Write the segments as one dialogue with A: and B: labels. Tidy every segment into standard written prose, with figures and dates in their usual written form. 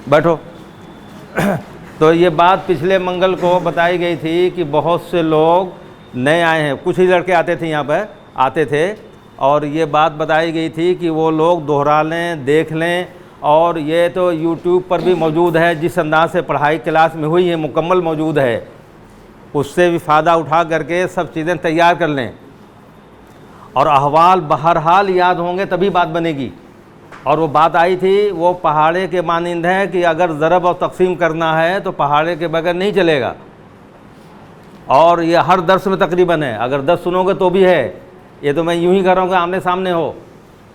A: बैठो। तो ये बात पिछले मंगल को बताई गई थी कि बहुत से लोग नए आए हैं, कुछ ही लड़के आते थे यहाँ पर आते थे, और ये बात बताई गई थी कि वो लोग दोहरा लें, देख लें, और ये तो YouTube पर भी मौजूद है, जिस अंदाज से पढ़ाई क्लास में हुई है मुकम्मल मौजूद है, उससे भी फ़ायदा उठा करके सब चीज़ें तैयार कर लें। और अहवाल बहरहाल याद होंगे तभी बात बनेगी। और वो बात आई थी, वो पहाड़े के मानिंद है कि अगर ज़रब और तकसीम करना है तो पहाड़े के बगैर नहीं चलेगा। और ये हर दर्स में तकरीबन है, अगर 10 सुनोगे तो भी है, ये तो मैं यूं ही कर रहा हूँ कि आमने सामने हो,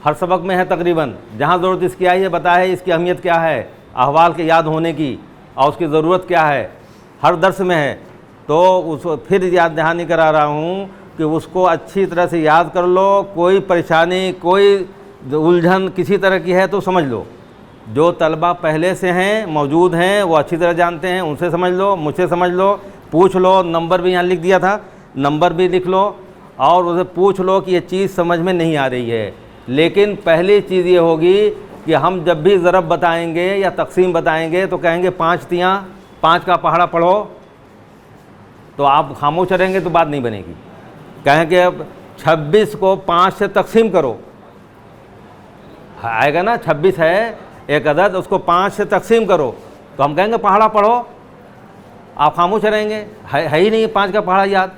A: हर सबक में है तकरीबन। जहाँ ज़रूरत इसकी आई है बताया है, इसकी अहमियत क्या है, अहवाल के याद होने की और उसकी ज़रूरत क्या है, हर दर्स में है। तो उस फिर याद दहानी करा रहा हूँ कि उसको अच्छी तरह से याद कर लो। कोई परेशानी, कोई उलझन किसी तरह की है तो समझ लो। जो तलबा पहले से हैं, मौजूद हैं, वो अच्छी तरह जानते हैं, उनसे समझ लो, मुझसे समझ लो, पूछ लो। नंबर भी यहाँ लिख दिया था, नंबर भी लिख लो और उसे पूछ लो कि ये चीज़ समझ में नहीं आ रही है। लेकिन पहली चीज़ ये होगी कि हम जब भी ज़रब बताएंगे या तकसीम बताएंगे तो कहेंगे 5 तियाँ, 5 का पहाड़ा पढ़ो, तो आप खामोश रहेंगे तो बात नहीं बनेगी। कहेंगे अब 26 को 5 से तकसीम करो, आएगा ना, 26 है एक अदद, उसको 5 से तकसीम करो, तो हम कहेंगे पहाड़ा पढ़ो, आप खामोश रहेंगे, है ही नहीं 5 का पहाड़ा याद,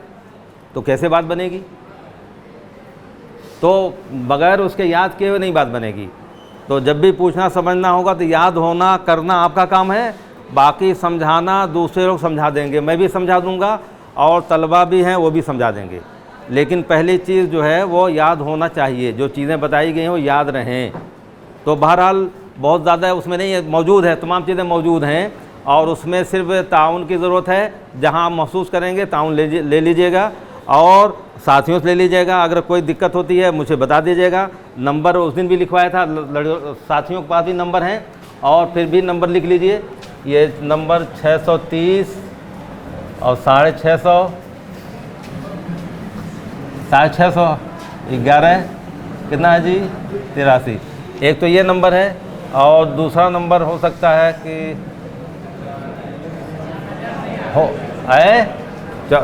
A: तो कैसे बात बनेगी? तो बग़ैर उसके याद किए हुए नहीं बात बनेगी। तो जब भी पूछना समझना होगा तो याद होना करना आपका काम है, बाकी समझाना दूसरे लोग समझा देंगे, मैं भी समझा दूंगा और तलबा भी हैं वो भी समझा देंगे। लेकिन पहली चीज़ जो है वो याद होना चाहिए, जो चीज़ें बताई गई हैं वो याद रहें। तो बहरहाल बहुत ज़्यादा उसमें नहीं है, मौजूद है, तमाम चीज़ें मौजूद हैं और उसमें सिर्फ ताउन की ज़रूरत है। जहाँ आप महसूस करेंगे ताउन ले लीजिएगा और साथियों से ले लीजिएगा। अगर कोई दिक्कत होती है मुझे बता दीजिएगा। नंबर उस दिन भी लिखवाया था, साथियों के पास भी नंबर हैं और फिर भी नंबर लिख लीजिए। ये नंबर 630 और 650, 611 कितना है जी? 83। एक तो ये नंबर है और दूसरा नंबर हो सकता है कि हो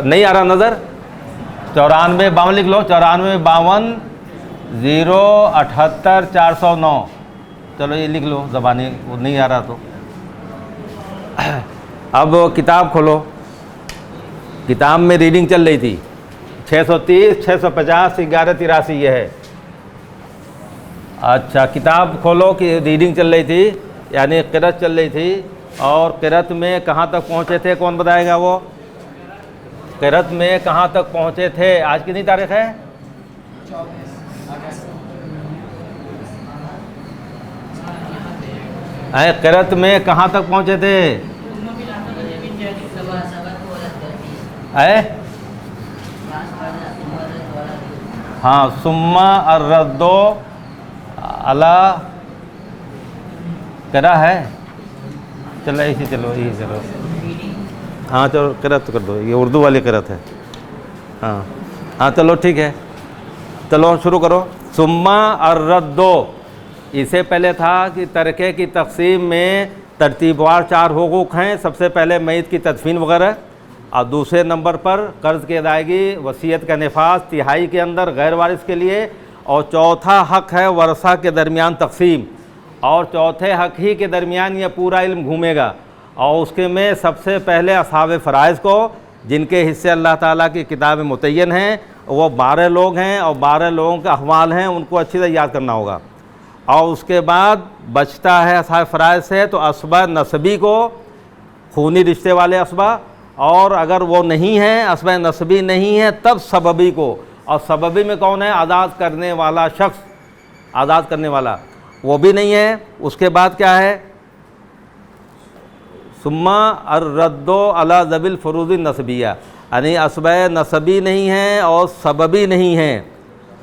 A: नहीं आ रहा नज़र, 94 52 लिख लो, 94 52 078 409। चलो ये लिख लो, ज़बानी वो नहीं आ रहा तो। अब किताब खोलो, किताब में रीडिंग चल रही थी 630 650 1183 ये है। अच्छा किताब खोलो कि रीडिंग चल रही थी, यानी क़िरात चल रही थी। और क़िरात में कहाँ तक पहुँचे थे, कौन बताएगा वो? क़िरात में कहाँ तक पहुँचे थे? आज कितनी तारीख है? क़िरात में कहाँ तक पहुँचे थे? हाँ, सुम्मा अर्रद्दो अला करा है। चलो इसी चलो यही चलो, हाँ चलो क़िरात कर दो, ये उर्दू वाली क़िरात है। हाँ हाँ चलो ठीक है, चलो शुरू करो। सुम्मा अर्रद्दो, इससे पहले था कि तरके की तकसीम में तरतीबवार 4 हुकूक़ हैं। सबसे पहले मईत की तदफीन वगैरह, और दूसरे नंबर पर कर्ज़ की अदायगी, वसीयत का नफाज, तिहाई के अंदर गैर वारिस के लिए, और चौथा हक़ है वरसा के दरमियान तकसीम। और चौथे हक़ ही के दरमियान ये पूरा इल्म घूमेगा। और उसके में सबसे पहले असहाब फ़राइज़ को, जिनके हिस्से अल्लाह ताला की किताब में मुतय्यन हैं, वो 12 लोग हैं और 12 लोगों के अहवाल हैं, उनको अच्छी तरह याद करना होगा। और उसके बाद बचता है असहाब फ़राइज़ से तो असबा नसबी को, खूनी रिश्ते वाले असबा, और अगर वो नहीं है, असबा नसबी नहीं है, तब सबबी को। और सबबी में कौन है? आज़ाद करने वाला शख्स, आज़ाद करने वाला, वो भी नहीं है। उसके बाद क्या है? सुम्मा अर्रद्दो अला ज़बिल फ़ुरूज़ नसबिया, यानी असबा नसबी नहीं है और सबबी नहीं है।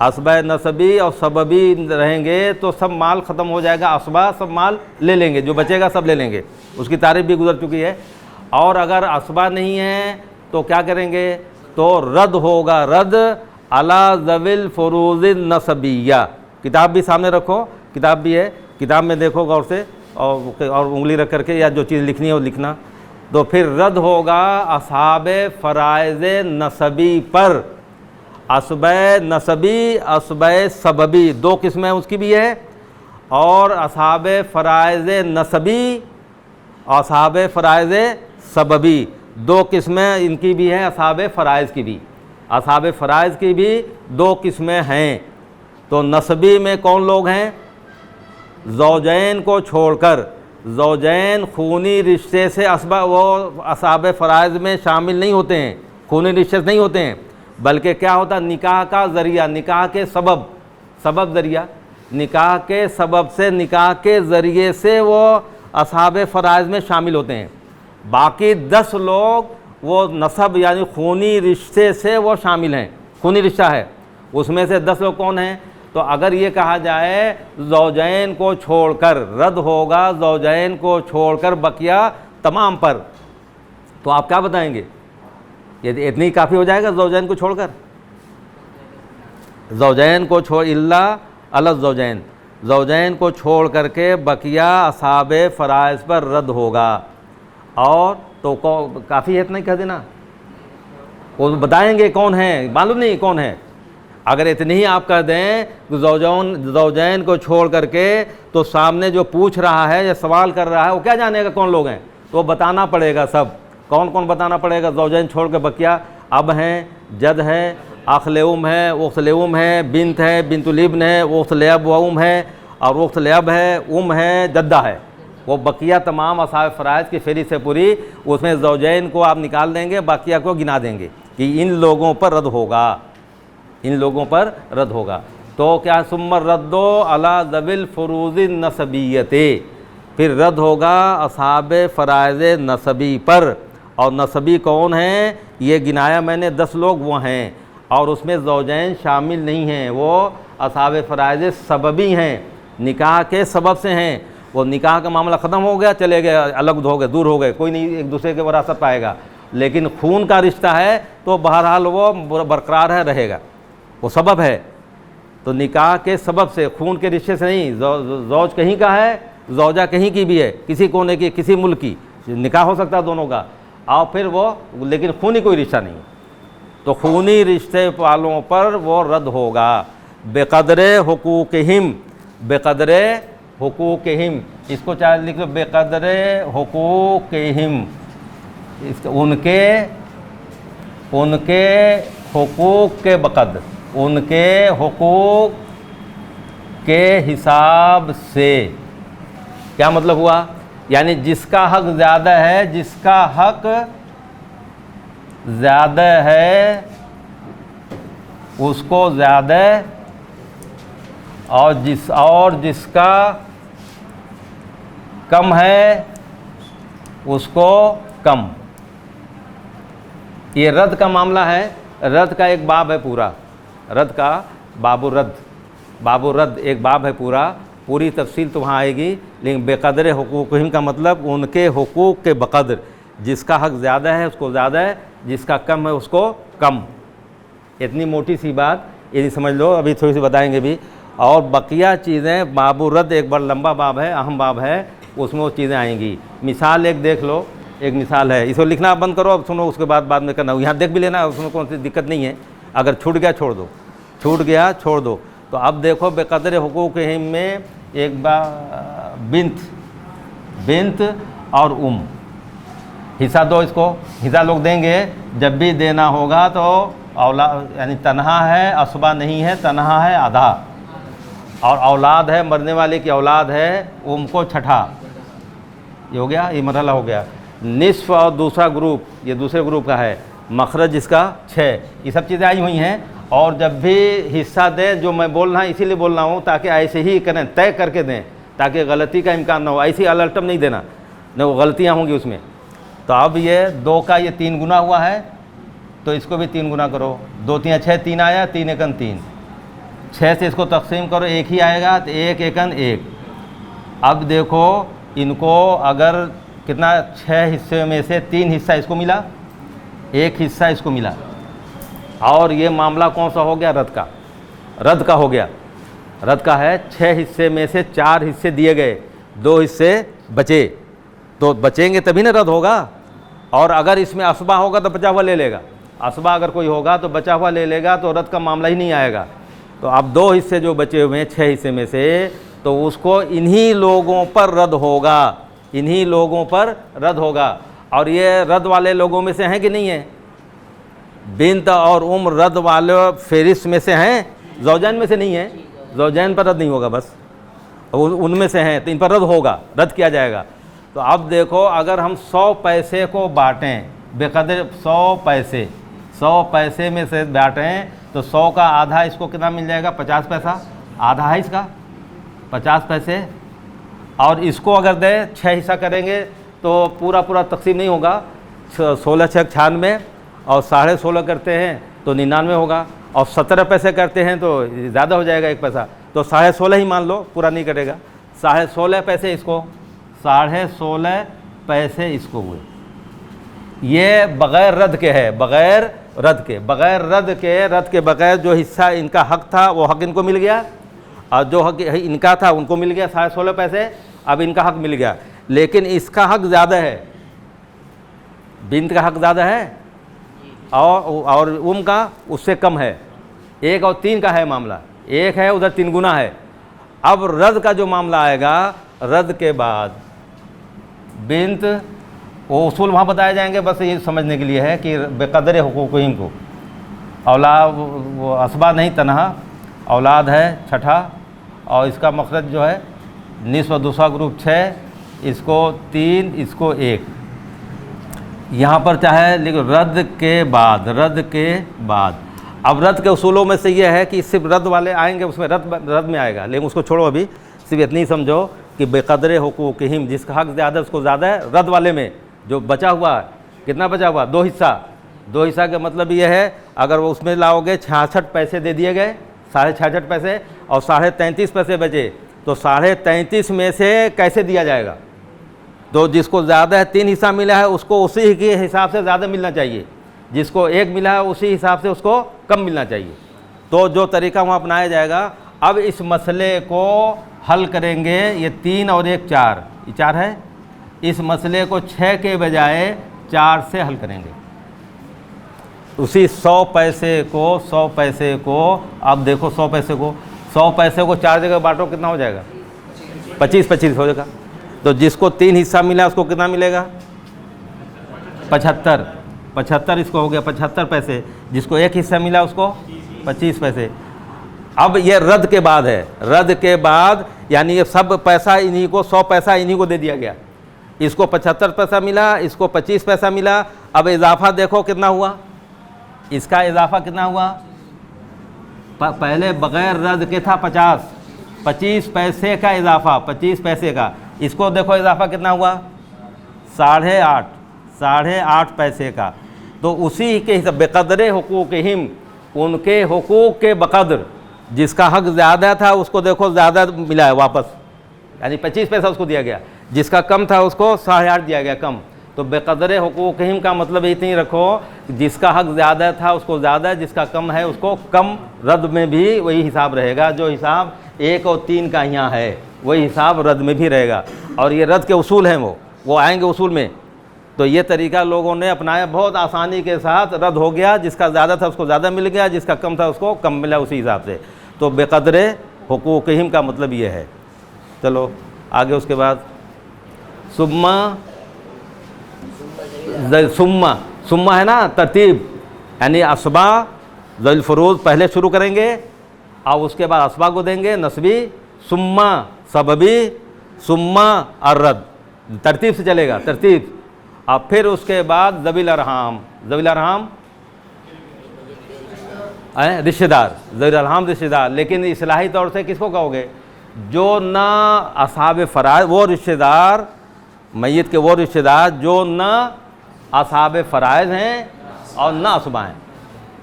A: असबा नसबी और सबबी रहेंगे तो सब माल ख़त्म हो जाएगा, असबा सब माल ले लेंगे, जो बचेगा सब ले लेंगे, उसकी तारीफ़ भी गुजर चुकी है। और अगर असबा नहीं है तो क्या करेंगे? तो रद्द होगा, रद्द अला ज़विल फ़ुरूज़ नसबिया। किताब भी सामने रखो, किताब भी है, किताब में देखो गौर से, और उंगली रख करके या जो चीज़ लिखनी है वो लिखना। तो फिर रद्द होगा असहाब फ़राइज़ नसबी पर। असब नसबी असब सबबी दो किस्में उसकी भी है, और असहाब फ़राइज़ नसबी असहाब फ़राइज़ सबबी दो किस्में इनकी भी हैं, असहाब फ़राइज़ की भी। असहाब फ़राइज़ की भी दो किस्में हैं। तो नसबी में कौन लोग हैं? ज़ौजैन को छोड़कर। ज़ौजैन खूनी रिश्ते से वो असहाब फ़राइज़ में शामिल नहीं होते हैं, खूनी रिश्ते से नहीं होते हैं, बल्कि क्या होता है, निकाह का ज़रिया, निकाह के सबब ज़रिया, निकाह के सबब से, निकाह के ज़रिए से वो असहाब फ़राइज़ में शामिल होते हैं। बाकी 10 लोग वो नसब यानी खूनी रिश्ते से वो शामिल हैं, खूनी रिश्ता है, उसमें से 10 लोग कौन हैं? तो अगर ये कहा जाए ज़ौजैन को छोड़कर, रद्द होगा ज़ौजैन को छोड़कर बकिया तमाम पर, तो आप क्या बताएंगे? ये इतनी काफ़ी हो जाएगा ज़ौजैन को छोड़कर? ज़ौजैन को छोड़ इल्ला अलग ज़ौजैन, ज़ौजैन को छोड़ करके बकिया असहाब फ़राइज़ पर रद्द होगा। और तो काफ़ी है इतना ही कह देना, वो बताएंगे कौन है, मालूम नहीं कौन है। अगर इतनी ही आप कह दें ज़ौजैन को छोड़ करके, तो सामने जो पूछ रहा है या सवाल कर रहा है वो क्या जानेगा कौन लोग हैं? तो बताना पड़ेगा सब, कौन कौन बताना पड़ेगा। ज़ौजैन छोड़ के बकिया अब हैं, जद है, अखलेउम है, उख्तलेउम है, बिन्त है, बिन्तुल इब्न है, उख्तलेअब व उम है, और उख्तलेअब है, उम है, जद्दा है। वो बकिया तमाम असहाब फ़राइज़ की फेरी से पूरी, उसमें ज़ौजैन को आप निकाल देंगे, बाकिया को गिना देंगे कि इन लोगों पर रद्द होगा, इन लोगों पर रद्द होगा। तो क्या सुम्मर रद्दो अला ज़विल फ़ुरूज़ नसबियते, फिर रद्द होगा असहाब फ़राइज़ नसबी पर। और नसबी कौन हैं? ये गिनाया मैंने 10 लोग वो हैं, और उसमें ज़ौजैन शामिल नहीं हैं, वो असहाब फ़राइज़ सबबी हैं, निकाह के सबब से हैं। वो निकाह का मामला ख़त्म हो गया, चले गए, अलग हो गए, दूर हो गए, कोई नहीं एक दूसरे के वरासत पाएगा, लेकिन खून का रिश्ता है तो बहरहाल वो बरकरार है, रहेगा, वो सबब है। तो निकाह के सबब से, खून के रिश्ते से नहीं। ज़ौज कहीं का है, ज़ौजा कहीं की भी है, किसी कोने की, किसी मुल्क की, निकाह हो सकता है दोनों का, और फिर वो, लेकिन खूनी कोई रिश्ता नहीं। तो खूनी रिश्ते वालों पर वो रद्द होगा। बेक़दरे हुकूक़हिम, बेक़दरे हुकूक़हिम, इसको चाहे लिख लो, बेक़दरे हुकूक़हिम, उनके हुकूक़ के बक़द्र, उनके हुकूक़ के हिसाब से। क्या मतलब हुआ? यानी जिसका हक़ ज़्यादा है, जिसका हक़ ज़्यादा है उसको ज़्यादा, और जिसका कम है उसको कम। ये रद्द का मामला है, रद्द का एक बाब है पूरा, रद्द का बाबु रद्द एक बाब है पूरा, पूरी तफसील तो वहाँ आएगी। लेकिन बेक़दर हुकूक़हिम का मतलब उनके हुकूक़ के बक़द्र, जिसका हक़ ज़्यादा है उसको ज़्यादा है, जिसका कम है उसको कम। इतनी मोटी सी बात यदि समझ लो, अभी थोड़ी सी बताएंगे भी। और बकिया चीज़ें, बाबु रद्द एक बड़ा लंबा बाब है, अहम बाब है, उसमें वो चीज़ें आएंगी। मिसाल एक देख लो, एक मिसाल है, इसको लिखना आप बंद करो, अब सुनो, उसके बाद में करना, यहाँ देख भी लेना, उसमें कौन सी दिक्कत नहीं है। अगर छूट गया छोड़ दो, छूट गया छोड़ दो। तो अब देखो बेक़दर हुकूक़हिम में एक बार बिन्त और उम, हिस्सा दो, इसको हिस्सा लोग देंगे। जब भी देना होगा तो औलाद, यानी तन्हा है, असबा नहीं है, तन्हा है आधा, और औलाद है, मरने वाले की औलाद है, उम को छठा। ये हो गया, ये मरहला हो गया। निस्फ़ और दूसरा ग्रुप, ये दूसरे ग्रुप का है, मखरज इसका 6। ये सब चीज़ें आई हुई हैं। और जब भी हिस्सा दें, जो मैं बोल रहा हूँ इसीलिए बोल रहा हूँ ताकि ऐसे ही करें, तय करके दें, ताकि गलती का इम्कान ना हो। ऐसी अलर्टम नहीं देना, न वो गलतियाँ होंगी उसमें। तो अब ये 2 का ये 3 गुना हुआ है, तो इसको भी 3 गुना करो। 2 3 6, 3 आया, 3 एकन 3, 6 से इसको तकसीम करो, 1 ही आएगा, तो 1 एकन 1। अब देखो इनको अगर कितना, 6 हिस्से में से 3 हिस्सा इसको मिला, 1 हिस्सा इसको मिला, और ये मामला कौन सा हो गया? रद्द का हो गया। रद्द का है, 6 हिस्से में से 4 हिस्से दिए गए, 2 हिस्से बचे, तो बचेंगे तभी ना रद्द होगा। और अगर इसमें असबा होगा तो बचा हुआ ले लेगा, असबा अगर कोई होगा तो बचा हुआ ले लेगा, तो रद्द का मामला ही नहीं आएगा। तो अब 2 हिस्से जो बचे हुए हैं 6 हिस्से में से, तो उसको इन्हीं लोगों पर रद्द होगा, इन्हीं लोगों पर रद्द होगा। और ये रद्द वाले लोगों में से हैं कि नहीं है? बिन्त और उम्र रद्द वाले फेरिस्त में से हैं, ज़ौजैन में से नहीं है। ज़ौजैन पर रद्द नहीं होगा, बस उनमें से हैं, तो इन पर रद्द होगा, रद्द किया जाएगा। तो अब देखो, अगर हम 100 पैसे को बाँटें बेकदर, 100 पैसे में से बाँटें, तो 100 का आधा इसको कितना मिल जाएगा? 50 पैसा, आधा है इसका 50 पैसे। और इसको अगर दें 6 हिस्सा करेंगे तो पूरा तकसीम नहीं होगा, 16 6 96, और 16.5 करते हैं तो 99 होगा, और 17 पैसे करते हैं तो ज़्यादा हो जाएगा 1 पैसा, तो 16.5 ही मान लो, पूरा नहीं करेगा। 16.5 पैसे इसको, 16.5 पैसे इसको हुए। ये बग़ैर रद्द के है, बग़ैर रद्द के बग़ैर जो हिस्सा इनका हक था वो हक इनको मिल गया, और जो हक इनका था उनको मिल गया 16.5 पैसे, अब इनका हक मिल गया। लेकिन इसका हक ज़्यादा है, बिन्त का हक ज़्यादा है और उम का उससे कम है। 1 और 3 का है मामला, 1 है उधर 3 गुना है। अब रद्द का जो मामला आएगा, रद्द के बाद बिन्त वो उसूल वहाँ बताए जाएंगे, बस ये समझने के लिए है कि बेकदर हुकूक़िहिम को औलाद, वो असबा नहीं तनहा औलाद है 6ठा, और इसका मखरज जो है निस्फ, दूसरा ग्रुप 6, इसको 3, इसको 1। यहाँ पर चाहे लिखो रद्द के बाद, अब रद्द के उसूलों में से ये है कि सिर्फ रद्द वाले आएंगे, उसमें रद्द में आएगा, लेकिन उसको छोड़ो, अभी सिर्फ इतनी समझो कि बेकदर हुकूक़िहिम, जिसका हक ज़्यादा उसको ज़्यादा है। रद्द वाले में जो बचा हुआ, कितना बचा हुआ? 2 हिस्सा का मतलब ये है, अगर वो उसमें लाओगे 66 पैसे दे दिए गए, 66.5 पैसे, और 33.5 पैसे बचे, तो 33.5 में से कैसे दिया जाएगा? तो जिसको ज़्यादा है 3 हिस्सा मिला है उसको उसी के हिसाब से ज़्यादा मिलना चाहिए, जिसको 1 मिला है उसी हिसाब से उसको कम मिलना चाहिए। तो जो तरीका वहाँ अपनाया जाएगा। अब इस मसले को हल करेंगे, ये 3 और 1 4, ये 4 है, इस मसले को 6 के बजाय 4 से हल करेंगे। उसी 100 पैसे को अब देखो 100 पैसे को 4 जगह बांटो, कितना हो जाएगा? 25 हो जाएगा। तो जिसको 3 हिस्सा मिला उसको कितना मिलेगा? 75 इसको हो गया 75 पैसे, जिसको 1 हिस्सा मिला उसको 25 पैसे। अब ये रद्द के बाद है, रद्द के बाद यानी ये सब पैसा इन्हीं को, 100 पैसा इन्हीं को दे दिया गया। इसको 75 पैसा मिला, इसको 25 पैसा मिला। अब इजाफा देखो कितना हुआ, इसका इजाफा कितना हुआ? पहले बग़ैर रद्द के था 25 पैसे का इजाफा, 25 पैसे का। इसको देखो इजाफा कितना हुआ? 8.5 पैसे का। तो उसी के हिसाब बेकदर हुकूक़िहिम, उनके हुकूक़ के बकदर, जिसका हक ज़्यादा था उसको देखो ज़्यादा मिला है वापस, यानी 25 पैसा उसको दिया गया, जिसका कम था उसको 8.5 दिया गया कम। तो बेकदर हुकूक़िहिम का मतलब इतनी रखो, जिसका हक ज़्यादा था उसको ज़्यादा, जिसका कम है उसको कम। रद्द में भी वही हिसाब रहेगा, जो हिसाब 1 और 3 का यहाँ है वही हिसाब रद्द में भी रहेगा। और ये रद्द के उसूल हैं, वो आएंगे उसूल में। तो ये तरीका लोगों ने अपनाया, बहुत आसानी के साथ रद्द हो गया, जिसका ज़्यादा था उसको ज़्यादा मिल गया, जिसका कम था उसको कम मिला, उसी हिसाब से। तो बेकदर हुकूक़िहिम का मतलब ये है। चलो आगे, उसके बाद सुम्मा है ना, तरतीब, यानी असबा ज़ुल फ़ुरूज़ पहले शुरू करेंगे, और उसके बाद असबा को देंगे नस्बी, सुम्मा सबबी, सुम्मा अर्रद, तरतीब से चलेगा, तरतीब। अब फिर उसके बाद ज़वील अरहाम, रिश्तेदार, ज़वील अरहाम रिश्तेदार। लेकिन इस्लाही तौर से किसको कहोगे? जो ना असहाब फ़राइज़, वो रिश्तेदार, मैयत के वो रिश्तेदार जो ना असहाब फ़राइज़ हैं और ना असबा हैं।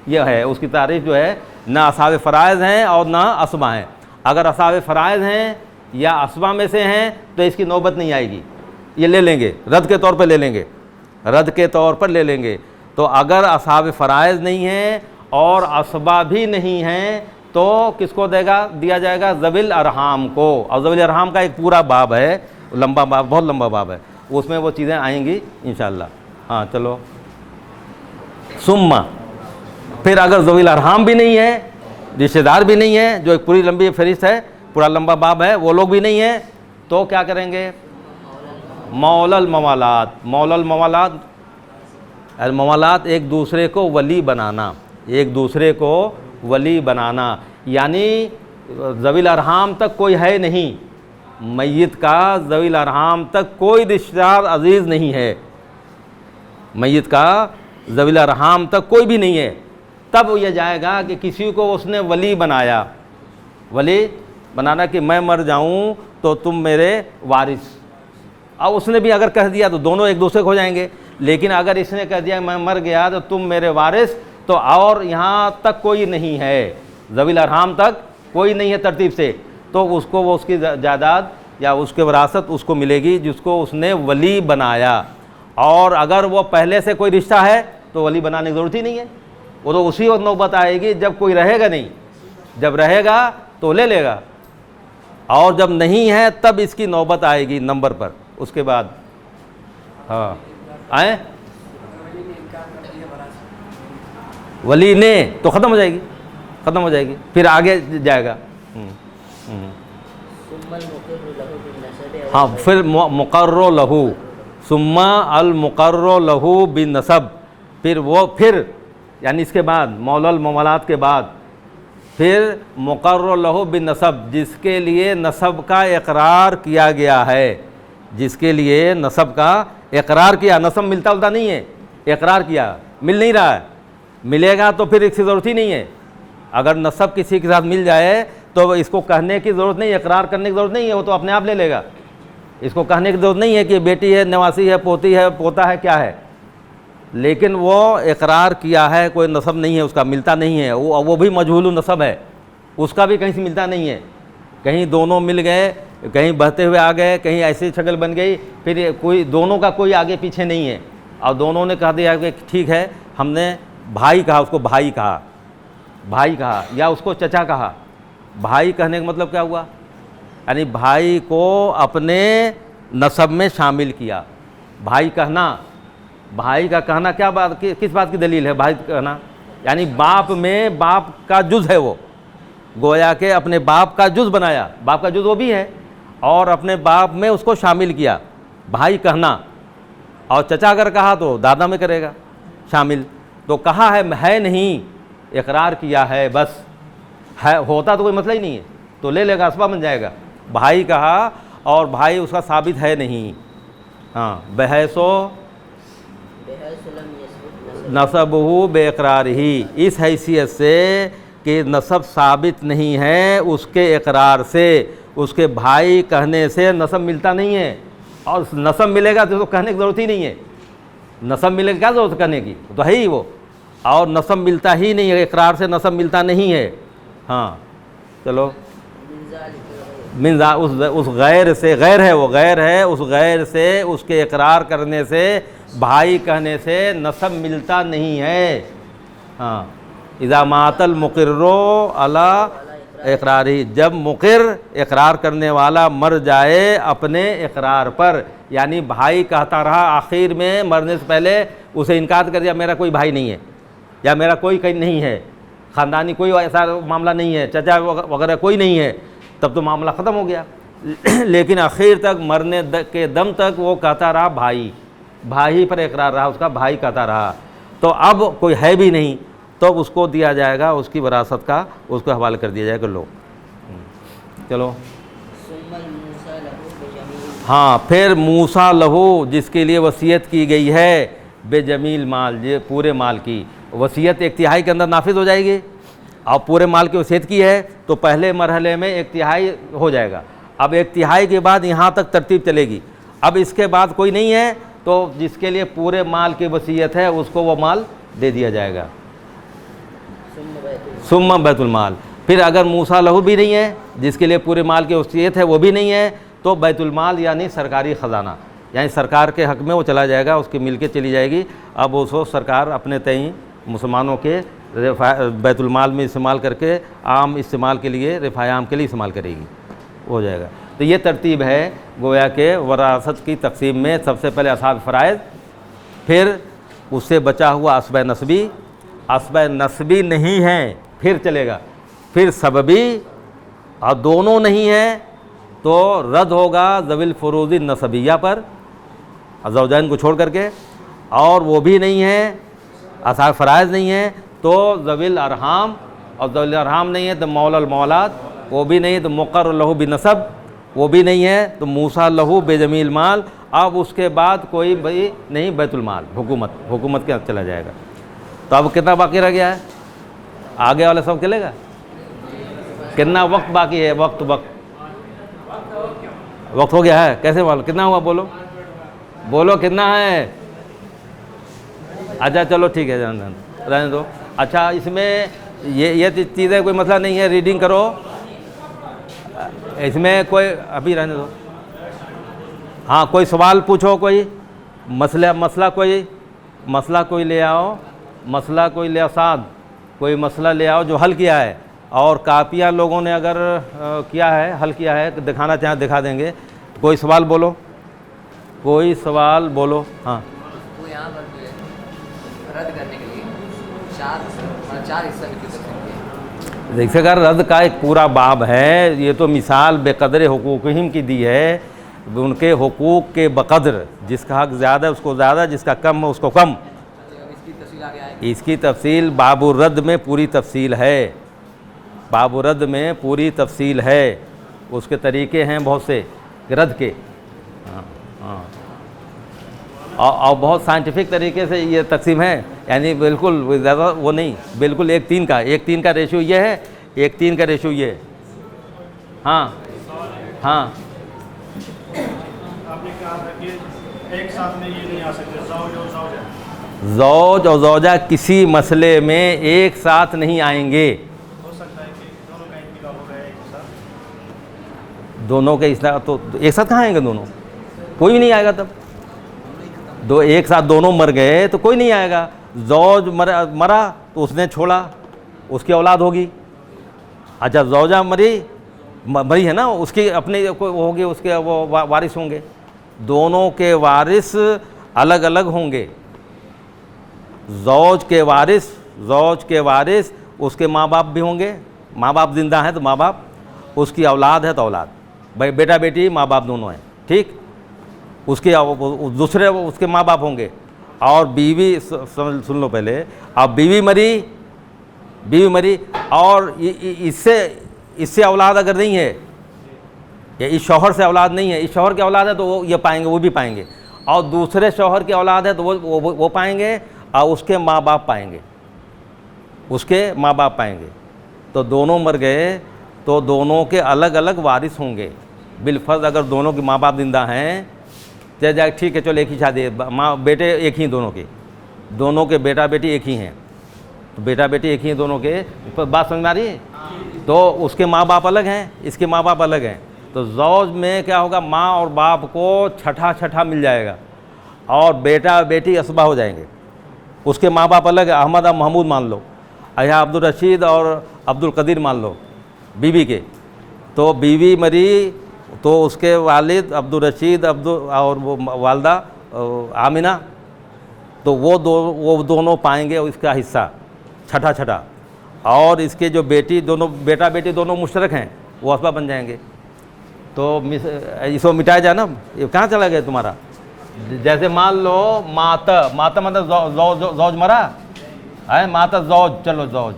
A: यह है उसकी तारीफ़ जो है, ना असहाब फ़राइज़ हैं और ना असबा हैं। अगर असहाब फ़राइज़ हैं या असबा में से हैं तो इसकी नौबत नहीं आएगी, ये ले लेंगे, रद्द के तौर पर ले लेंगे, तो अगर असहाब फ़राइज़ नहीं हैं और असबा भी नहीं हैं तो किसको दिया जाएगा? ज़वील अरहाम को। और ज़वील अरहाम का एक पूरा बाब है, लंबा बाब, बहुत लंबा बाब है, उसमें वो चीज़ें आएंगी इंशाअल्लाह। हाँ चलो, सुम्मा फिर अगर ज़वील अरहाम भी नहीं है, रिश्तेदार भी नहीं है, जो एक पूरी लंबी फहरिस्त है, पूरा लंबा बाब है, वो लोग भी नहीं है, तो क्या करेंगे? मौलल मवालात। मौलल मवालात, अल मवालात एक दूसरे को वली बनाना, एक दूसरे को वली बनाना, यानी ज़वील अरहाम तक कोई है नहीं, मय्यत का ज़वील अरहाम तक कोई रिश्तेदार अजीज़ नहीं है, मय्यत का ज़वील अरहाम तक कोई भी नहीं है, तब यह जाएगा कि किसी को उसने वली बनाया, वली बनाना कि मैं मर जाऊं तो तुम मेरे वारिस। अब उसने भी अगर कह दिया तो दोनों एक दूसरे को हो जाएंगे, लेकिन अगर इसने कह दिया मैं मर गया तो तुम मेरे वारिस, तो और यहाँ तक कोई नहीं है, ज़वील अरहाम तक कोई नहीं है तरतीब से, तो उसको वो उसकी जायदाद या उसके विरासत उसको मिलेगी जिसको उसने वली बनाया। और अगर वो पहले से कोई रिश्ता है तो वली बनाने की ज़रूरत ही नहीं है, वो तो उसी वक्त नौबत आएगी जब कोई रहेगा नहीं, जब रहेगा तो ले लेगा, और जब नहीं है तब इसकी नौबत आएगी नंबर पर। उसके बाद हाँ आए वली ने तो ख़त्म हो जाएगी, ख़त्म हो जाएगी, फिर आगे जाएगा। हाँ फिर मुक़र्रो लहू, सुम्मा अल मुक़र्रो लहू बिन नसब, फिर वो फिर यानी इसके बाद मौलल मवालात के बाद फिर मुक़र्रो लहू बिन नसब, जिसके लिए नसब का इकरार किया गया है, जिसके लिए नसब का इकरार किया, नसब मिलता उलता नहीं है, इकरार किया, मिल नहीं रहा है, मिलेगा तो फिर इसकी ज़रूरत ही नहीं है। अगर नसब किसी के साथ मिल जाए तो इसको कहने की ज़रूरत नहीं है, इकरार करने की ज़रूरत नहीं है, वो तो अपने आप ले लेगा, इसको कहने की ज़रूरत नहीं है कि बेटी है, नवासी है, पोती है, पोता है, क्या है, लेकिन वो इकरार किया है, कोई नसब नहीं है उसका, मिलता नहीं है, वो भी मजहूल नसब है, उसका भी कहीं से मिलता नहीं है, कहीं दोनों मिल गए, कहीं बहते हुए आ गए, कहीं ऐसी शक्ल बन गई, फिर कोई दोनों का कोई आगे पीछे नहीं है, और दोनों ने कह दिया कि ठीक है, हमने भाई कहा, उसको भाई कहा, भाई कहा, या उसको चचा कहा। भाई कहने का मतलब क्या हुआ? यानी भाई को अपने नसब में शामिल किया। भाई कहना, भाई का कहना क्या बात, किस बात की दलील है भाई कहना? यानी बाप में बाप का जुज़ है, वो गोया के अपने बाप का जुज़ बनाया, बाप का जुज़ वो भी है, और अपने बाप में उसको शामिल किया, भाई कहना। और चचा अगर कहा तो दादा में करेगा शामिल, तो कहा है नहीं, इकरार किया है, बस है, होता तो कोई मसला ही नहीं है, तो ले लेगा, असबा बन जाएगा। भाई कहा और भाई उसका साबित है नहीं, हाँ, बहसो नसबहू बेकरार ही, इस हैसियत से कि नसब साबित नहीं है उसके इकरार से, उसके भाई कहने से नसब मिलता नहीं है, और नसब मिलेगा तो कहने की ज़रूरत ही नहीं है, नसब मिलेगा क्या ज़रूरत करने की, तो है ही वो, और नसब मिलता ही नहीं है, इकरार से नसब मिलता नहीं है। हाँ चलो, मिनजा उस गैर से, गैर है वो, गैर है, उस गैर से, उसके इकरार करने से, भाई कहने से नसब मिलता नहीं है। हाँ, इज़ा मातल मुक़िर्रो अला इकरारी, जब मुक़िर इकरार करने वाला मर जाए अपने इकरार पर, यानी भाई कहता रहा, आखिर में मरने से पहले उसे इनकार कर दिया, मेरा कोई भाई नहीं है, या मेरा कोई कहीं नहीं है, ख़ानदानी कोई ऐसा मामला नहीं है, चचा वगैरह कोई नहीं है, तब तो मामला ख़त्म हो गया। लेकिन आखिर तक मरने के दम तक वो कहता रहा भाई, भाई पर इकरार रहा, उसका भाई कहता रहा, तो अब कोई है भी नहीं, तो उसको दिया जाएगा, उसकी विरासत का उसको हवाले कर दिया जाएगा। लो चलो, हाँ फिर मूसा लहू, जिसके लिए वसीयत की गई है, बेजमील माल, ये पूरे माल की वसीयत एक तिहाई के अंदर नाफिज हो जाएगी, और पूरे माल की वसीयत की है तो पहले मरहले में एक तिहाई हो जाएगा, अब एक तिहाई के बाद यहाँ तक तरतीब चलेगी, अब इसके बाद कोई नहीं है तो जिसके लिए पूरे माल की वसीयत है उसको वो माल दे दिया जाएगा। सुम्मा बैतुल माल, फिर अगर मूसा लहू भी नहीं है, जिसके लिए पूरे माल की वसीयत है वो भी नहीं है, तो बैतुल माल यानी सरकारी ख़जाना, यानी सरकार के हक़ में वो चला जाएगा, उसकी मिल्कियत चली जाएगी, अब उसको सरकार अपने तय मुसलमानों के बैतुल माल में इस्तेमाल करके आम इस्तेमाल के लिए, रिफ़ाए आम के लिए इस्तेमाल करेगी, हो जाएगा। तो ये तरतीब है गोया के वरासत की तकसीम में। सबसे पहले असहाब फ़राइज़, फिर उससे बचा हुआ असबे नस्बी, असबे नस्बी नहीं है फिर चलेगा, फिर सबबी, और दोनों नहीं है तो रद्द होगा ज़विल फ़ुरूज़ नसबिया पर, ज़ौजैन को छोड़ करके, और वो भी नहीं है, असहाब फ़राइज़ नहीं है तो ज़विल अरहाम, और ज़विल अरहाम नहीं है तो मौलल मौलाद, वो भी नहीं है तो मुक़र्र लहू बिनसब, वो भी नहीं है तो मूसा लहू बेजमील माल। अब उसके बाद कोई भाई नहीं, बैतुल माल, हुकूमत के चला जाएगा। तो अब कितना बाकी रह गया है? आगे वाला सब चलेगा। कितना वक्त बाकी है? वक्त हो गया है। कैसे वाला कितना हुआ? बोलो कितना है? अच्छा चलो ठीक है, रहने दो। अच्छा इसमें ये चीज़ें कोई मसला नहीं है, रीडिंग करो, इसमें कोई अभी रहने दो। हाँ कोई सवाल पूछो, कोई मसला कोई ले आओ, कोई ले आओ, साद कोई मसला ले आओ जो हल किया है, और कापियाँ लोगों ने अगर किया है, हल किया है, दिखाना चाहें दिखा देंगे। कोई सवाल बोलो। हाँ
B: वो यहाँ पर रद्द करने के लिए चार हिस्सा में
A: देखिए, अगर रद्द का एक पूरा बाब है, ये तो मिसाल बेकदर हुकूक़हिम की दी है, उनके हुकूक के बकदर, जिसका हक ज़्यादा उसको ज़्यादा, जिसका कम है उसको कम। इसकी तफसील बाबुर रद्द में पूरी तफसील है, बाबुर रद्द में पूरी तफसील है, उसके तरीक़े हैं बहुत से रद्द के। हाँ और बहुत साइंटिफिक तरीके से ये तकसीम है, यानी बिल्कुल ज़्यादा वो नहीं, बिल्कुल 1:3 का रेशियो ये है, 1:3 का रेशियो ये है। हाँ
C: आपने कहा था कि एक साथ में ये नहीं आ सकते,
A: ज़ौज और ज़ौजा किसी मसले में एक साथ नहीं आएंगे।
C: हो सकता है कि दोनों का इंतकाल हो गया एक साथ,
A: दोनों के इस्लाम तो एक साथ कहाँ आएंगे? दोनों कोई भी नहीं आएगा। तब दो एक साथ दोनों मर गए तो कोई नहीं आएगा। ज़ौज मरा तो उसने छोड़ा, उसकी औलाद होगी। अच्छा ज़ौजा मरी है ना, उसकी अपने होगी, उसके वो वारिस होंगे। दोनों के वारिस अलग अलग होंगे। ज़ौज के वारिस उसके माँ बाप भी होंगे, माँ बाप जिंदा हैं तो माँ बाप, उसकी औलाद है तो औलाद, भाई बेटा बेटी माँ बाप दोनों हैं, ठीक। उसके दूसरे उसके माँ बाप होंगे। और बीवी, सुन लो पहले, अब बीवी मरी और इससे औलाद अगर नहीं है, या इस शौहर से औलाद नहीं है, इस शौहर की औलाद है तो वो ये पाएंगे, वो भी पाएंगे, और दूसरे शौहर की औलाद है तो वो पाएंगे, और उसके माँ बाप पाएंगे। तो दोनों मर गए तो दोनों के अलग अलग वारिस होंगे। बिलफर्ज अगर दोनों के माँ बाप जिंदा हैं तो जाए ठीक है, चलो एक ही शादी, माँ बेटे एक ही दोनों के बेटा बेटी एक ही हैं, तो बेटा बेटी एक ही हैं दोनों के। बात समझ में आ रही है? तो उसके माँ बाप अलग हैं, इसके माँ बाप अलग हैं। तो ज़ौज में क्या होगा, माँ और बाप को छठा मिल जाएगा, और बेटा बेटी असबा हो जाएंगे। उसके माँ बाप अलग है, अहमद और महमूद मान लो, या अब्दुल रशीद और अब्दुल कदीर मान लो बीवी के। तो बीवी मरी तो उसके वालिद अब्दुल रशीद और वो वालदा आमिना, तो वो दोनों पाएंगे इसका हिस्सा छठा। और इसके जो बेटी दोनों, बेटा बेटी दोनों मुश्तरक हैं, वो असबा बन जाएंगे। तो इसको मिटाया जाए ना, ये कहाँ चला गया तुम्हारा? जैसे मान लो माता मतलब ज़ौज मरा है, माता ज़ौज, चलो ज़ौज,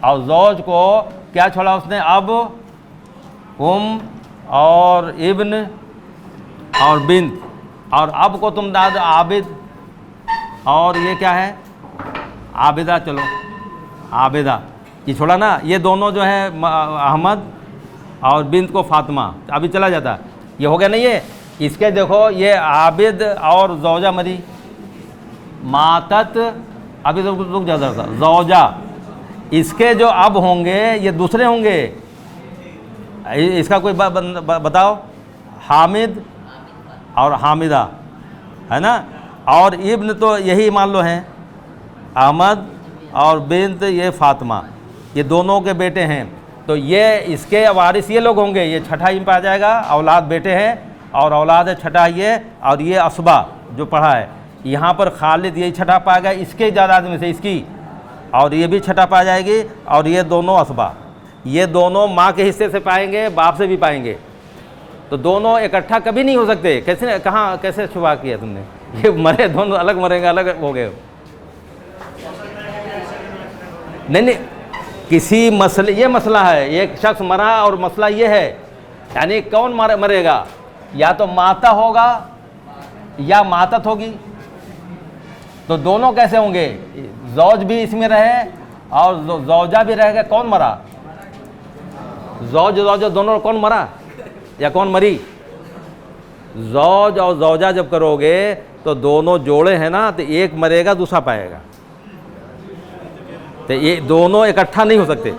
A: और ज़ौज को क्या छोड़ा उसने? अब और इब्न और बिन्त, और अब को तुम दाद आबिद, और ये क्या है? आबिदा। चलो आबिदा ये छोड़ा ना, ये दोनों जो है अहमद और बिन्त को फातिमा, अभी चला जाता, ये हो गया नहीं है। इसके देखो, ये आबिद और ज़ौजा मरी, मातत, अभी तो रुक जा था, ज़ौजा, इसके जो अब होंगे ये दूसरे होंगे। इसका कोई बताओ? हामिद और हामिदा है ना, और इब्न तो यही मान लो हैं, अहमद और बिन्त ये फातिमा, ये दोनों के बेटे हैं। तो ये इसके वारिस ये लोग होंगे, ये छठा ही पे आ जाएगा, औलाद बेटे हैं और औलाद है छठा ये, और ये असबा जो पढ़ा है यहाँ पर खालिद यही छठा पा गया इसके जायदाद में से इसकी, और ये भी छठा पा जाएगी, और ये दोनों असबा, ये दोनों माँ के हिस्से से पाएंगे, बाप से भी पाएंगे। तो दोनों इकट्ठा कभी नहीं हो सकते। कैसे, कहाँ, कैसे शुबा किया तुमने? ये मरे दोनों अलग मरेंगे, अलग हो गए। नहीं, किसी मसले, ये मसला है, एक शख्स मरा और मसला ये है, यानी कौन मरेगा, या तो माता होगा या मातत होगी। तो दोनों कैसे होंगे? जौज भी इसमें रहे और जौजा भी रहेगा। कौन मरा? जौज जौजा दोनों, कौन मरा या कौन मरी? जौज और जौजा जब करोगे तो दोनों जोड़े हैं ना, तो एक मरेगा दूसरा पाएगा, तो ये दोनों इकट्ठा नहीं हो सकते।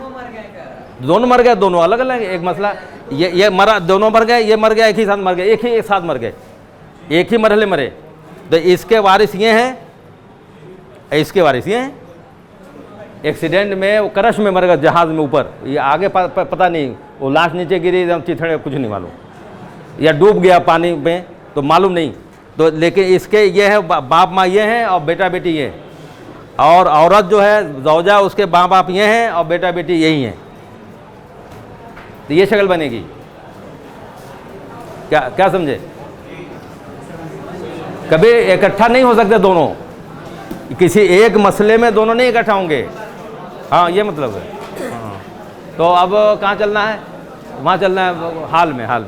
A: दोनों मर गए, दोनों अलग अलग। एक मसला ये मरा, दोनों मर गए, ये मर गया एक ही साथ मर गए, एक साथ मर गए, एक ही मरहले मरे। तो इसके वारिस ये हैं, इसके वारिस ये हैं। एक्सीडेंट में वो क्रश में मर गया जहाज़ में ऊपर, ये आगे पता नहीं, वो लाश नीचे गिरी एकदम चिथड़े, कुछ नहीं मालूम, या डूब गया पानी में तो मालूम नहीं। तो लेकिन इसके ये है, बाप माँ ये हैं और बेटा बेटी ये, और औरत जो है जौजा उसके माँ बाप ये हैं और बेटा बेटी यही हैं। तो ये शक्ल बनेगी। क्या क्या समझे? कभी इकट्ठा नहीं हो सकते दोनों, किसी एक मसले में दोनों नहीं इकट्ठा होंगे। हाँ, ये मतलब है। हाँ, तो अब कहाँ चलना है? वहाँ चलना है, हाल में